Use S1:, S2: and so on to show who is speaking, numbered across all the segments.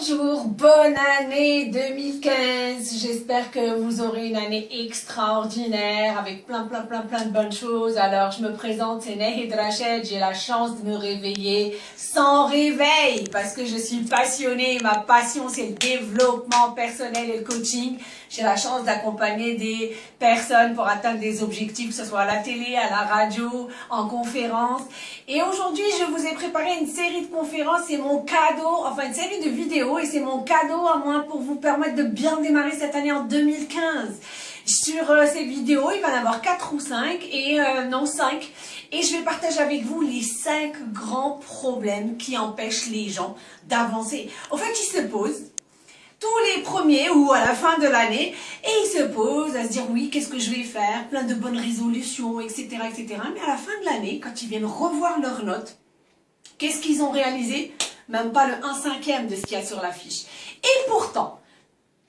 S1: Bonjour, bonne année 2015. J'espère que vous aurez une année extraordinaire avec plein de bonnes choses. Alors, je me présente, c'est Nehid Rachid. J'ai la chance de me réveiller sans réveil parce que je suis passionnée. Ma passion, c'est le développement personnel et le coaching. J'ai la chance d'accompagner des personnes pour atteindre des objectifs, que ce soit à la télé, à la radio, en conférence. Et aujourd'hui, je vous ai préparé une série de conférences. C'est mon cadeau, enfin une série de vidéos, et c'est mon cadeau à moi pour vous permettre de bien démarrer cette année en 2015. Sur ces vidéos, il va y en avoir 4 ou 5, et non 5. Et je vais partager avec vous les 5 grands problèmes qui empêchent les gens d'avancer. En fait, ils se posent tous les premiers ou à la fin de l'année, et ils se posent à se dire oui, qu'est-ce que je vais faire, plein de bonnes résolutions, etc., etc. Mais à la fin de l'année, quand ils viennent revoir leurs notes, qu'est-ce qu'ils ont réalisé? Même pas le 1/5 de ce qu'il y a sur la fiche. Et pourtant,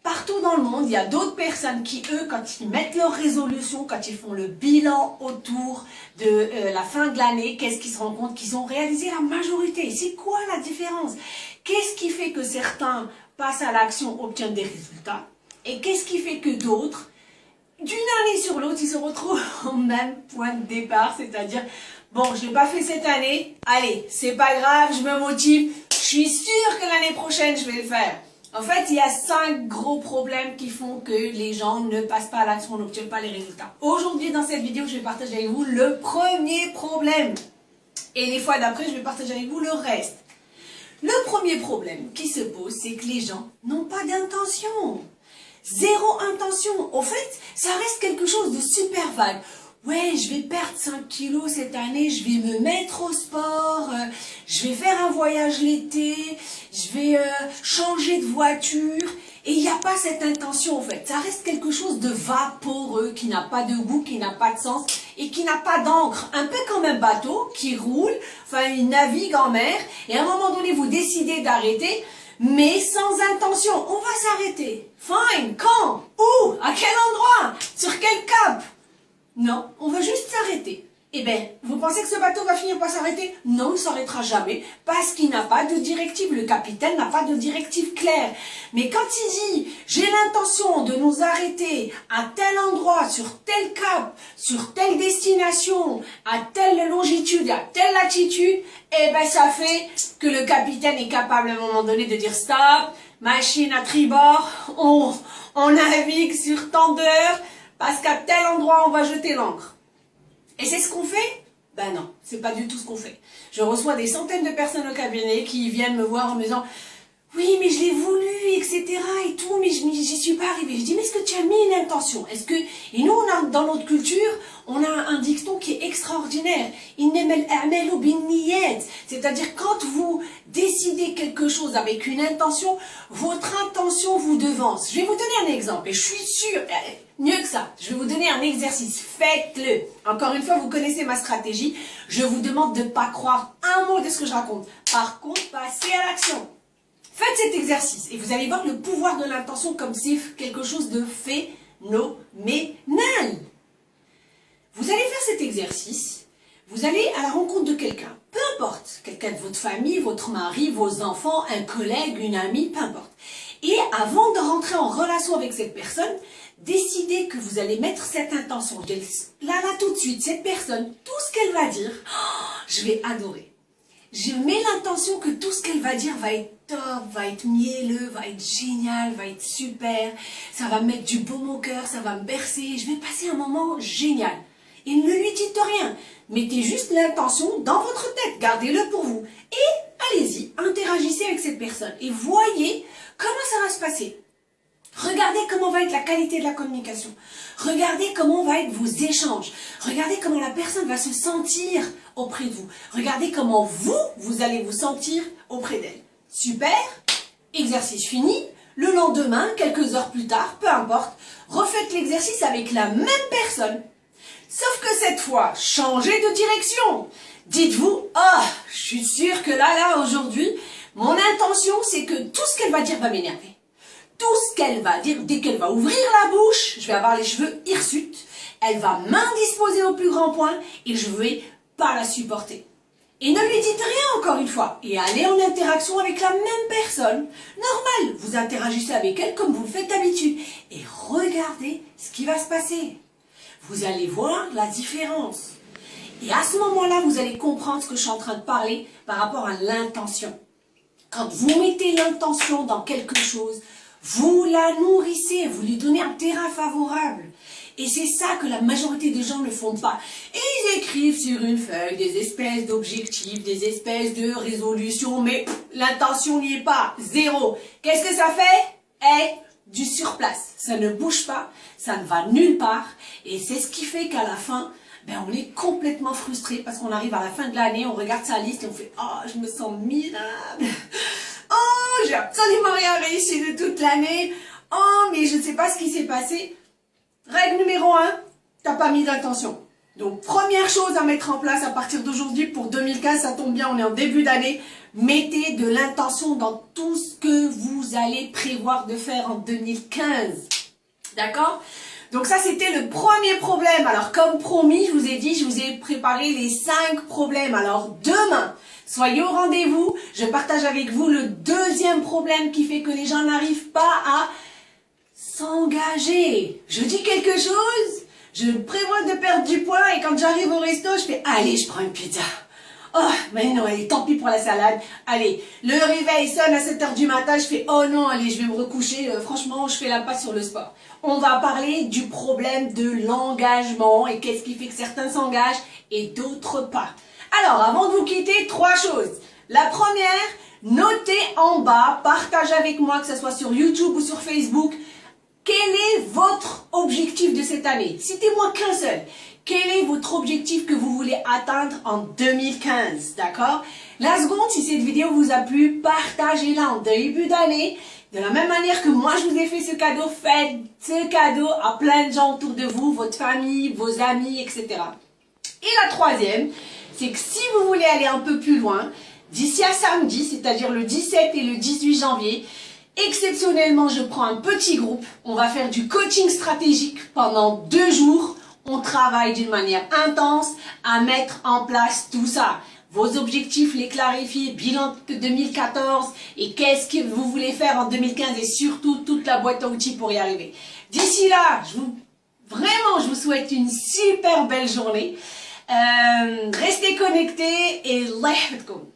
S1: partout dans le monde, il y a d'autres personnes qui, eux, quand ils mettent leurs résolutions, quand ils font le bilan autour de la fin de l'année, qu'est-ce qu'ils se rendent compte? Qu'ils ont réalisé la majorité. C'est quoi la différence? Qu'est-ce qui fait que certains passent à l'action, obtiennent des résultats? Et qu'est-ce qui fait que d'autres, d'une année sur l'autre, ils se retrouvent au même point de départ? C'est-à-dire, bon, je ne l'ai pas fait cette année, allez, c'est pas grave, je me motive, je suis sûre que l'année prochaine, je vais le faire. En fait, il y a 5 gros problèmes qui font que les gens ne passent pas à l'action, n'obtiennent pas les résultats. Aujourd'hui, dans cette vidéo, je vais partager avec vous le premier problème. Et les fois d'après, je vais partager avec vous le reste. Le premier problème qui se pose, c'est que les gens n'ont pas d'intention. Zéro intention. Au fait, ça reste quelque chose de super vague. Ouais, je vais perdre 5 kilos cette année, je vais me mettre au sport, je vais faire un voyage l'été, je vais changer de voiture. Et il n'y a pas cette intention en fait. Ça reste quelque chose de vaporeux, qui n'a pas de goût, qui n'a pas de sens et qui n'a pas d'encre. Un peu comme un bateau qui roule, enfin il navigue en mer, et à un moment donné vous décidez d'arrêter, mais sans intention. On va s'arrêter. Fine. Quand? Où? À quel endroit? Sur quel cap? Non, on va juste s'arrêter. Eh bien, vous pensez que ce bateau va finir par s'arrêter? Non, il ne s'arrêtera jamais, parce qu'il n'a pas de directive. Le capitaine n'a pas de directive claire. Mais quand il dit, j'ai l'intention de nous arrêter à tel endroit, sur tel cap, sur telle destination, à telle longitude, à telle latitude, eh bien, ça fait que le capitaine est capable à un moment donné de dire stop, machine à tribord, on navigue sur tant d'heures, parce qu'à tel endroit, on va jeter l'ancre. Et c'est ce qu'on fait? Ben non, c'est pas du tout ce qu'on fait. Je reçois des centaines de personnes au cabinet qui viennent me voir en me disant « Oui, mais je l'ai voulu, etc. et tout, mais j'y suis pas arrivée. » Je dis « Mais est-ce que tu as mis une intention? Est-ce que... » Et nous, dans notre culture, on a un dicton qui est extraordinaire. « Innemel a'malu binniyat » C'est-à-dire, quand vous décidez quelque chose avec une intention, votre intention vous devance. Je vais vous donner un exemple, et je suis sûre... Mieux que ça, je vais vous donner un exercice, faites-le. Encore une fois, vous connaissez ma stratégie. Je vous demande de ne pas croire un mot de ce que je raconte. Par contre, passez à l'action. Faites cet exercice et vous allez voir le pouvoir de l'intention comme c'est quelque chose de phénoménal. Vous allez faire cet exercice, vous allez à la rencontre de quelqu'un, peu importe, quelqu'un de votre famille, votre mari, vos enfants, un collègue, une amie, peu importe. Et avant de rentrer en relation avec cette personne, décidez que vous allez mettre cette intention. Là, tout de suite, cette personne, tout ce qu'elle va dire, je vais adorer. Je mets l'intention que tout ce qu'elle va dire va être top, va être mielleux, va être génial, va être super. Ça va me mettre du baume au cœur, ça va me bercer. Je vais passer un moment génial. Et ne lui dites rien. Mettez juste l'intention dans votre tête. Gardez-le pour vous. Et allez-y, interagissez avec cette personne. Et voyez comment ça va se passer. Regardez comment va être la qualité de la communication. Regardez comment vont être vos échanges. Regardez comment la personne va se sentir auprès de vous. Regardez comment vous allez vous sentir auprès d'elle. Super, exercice fini. Le lendemain, quelques heures plus tard, peu importe, refaites l'exercice avec la même personne. Sauf que cette fois, changez de direction. Dites-vous, je suis sûre que là, aujourd'hui, mon intention, c'est que tout ce qu'elle va dire va m'énerver. Tout ce qu'elle va dire, dès qu'elle va ouvrir la bouche, je vais avoir les cheveux hirsutes, elle va m'indisposer au plus grand point et je ne vais pas la supporter. Et ne lui dites rien encore une fois. Et allez en interaction avec la même personne. Normal, vous interagissez avec elle comme vous le faites d'habitude. Et regardez ce qui va se passer. Vous allez voir la différence. Et à ce moment-là, vous allez comprendre ce que je suis en train de parler par rapport à l'intention. Quand vous mettez l'intention dans quelque chose, vous la nourrissez, vous lui donnez un terrain favorable. Et c'est ça que la majorité des gens ne font pas. Et ils écrivent sur une feuille des espèces d'objectifs, des espèces de résolutions, mais l'intention n'y est pas, zéro. Qu'est-ce que ça fait? Du surplace. Ça ne bouge pas, ça ne va nulle part. Et c'est ce qui fait qu'à la fin, on est complètement frustré parce qu'on arrive à la fin de l'année, on regarde sa liste et on fait « Oh, je me sens minable. Oh, j'ai absolument rien réussi de toute l'année. Oh, mais je ne sais pas ce qui s'est passé. » Règle numéro 1, t'as pas mis d'intention. Donc, première chose à mettre en place à partir d'aujourd'hui pour 2015, ça tombe bien, on est en début d'année. Mettez de l'intention dans tout ce que vous allez prévoir de faire en 2015. D'accord? Donc ça, c'était le premier problème. Alors, comme promis, je vous ai dit, je vous ai préparé les 5 problèmes. Alors, demain, soyez au rendez-vous. Je partage avec vous le deuxième problème qui fait que les gens n'arrivent pas à s'engager. Je dis quelque chose, je prévois de perdre du poids et quand j'arrive au resto, je fais « Allez, je prends une pizza. » Oh, mais non, allez, tant pis pour la salade. Allez, le réveil sonne à 7 h du matin, je fais « Oh non, allez, je vais me recoucher. Franchement, je fais la passe sur le sport. » On va parler du problème de l'engagement et qu'est-ce qui fait que certains s'engagent et d'autres pas. Alors, avant de vous quitter, 3 choses. La première, notez en bas, partagez avec moi, que ce soit sur YouTube ou sur Facebook, quel est votre objectif de cette année? Citez-moi qu'un seul. Quel est votre objectif que vous voulez atteindre en 2015? D'accord? La seconde, si cette vidéo vous a plu, partagez-la en début d'année. De la même manière que moi je vous ai fait ce cadeau, faites ce cadeau à plein de gens autour de vous, votre famille, vos amis, etc. Et la troisième, c'est que si vous voulez aller un peu plus loin, d'ici à samedi, c'est-à-dire le 17 et le 18 janvier, exceptionnellement, je prends un petit groupe. On va faire du coaching stratégique pendant 2 jours. On travaille d'une manière intense à mettre en place tout ça. Vos objectifs, les clarifier, bilan de 2014 et qu'est-ce que vous voulez faire en 2015 et surtout toute la boîte à outils pour y arriver. D'ici là, vraiment, je vous souhaite une super belle journée. Restez connectés et let's go.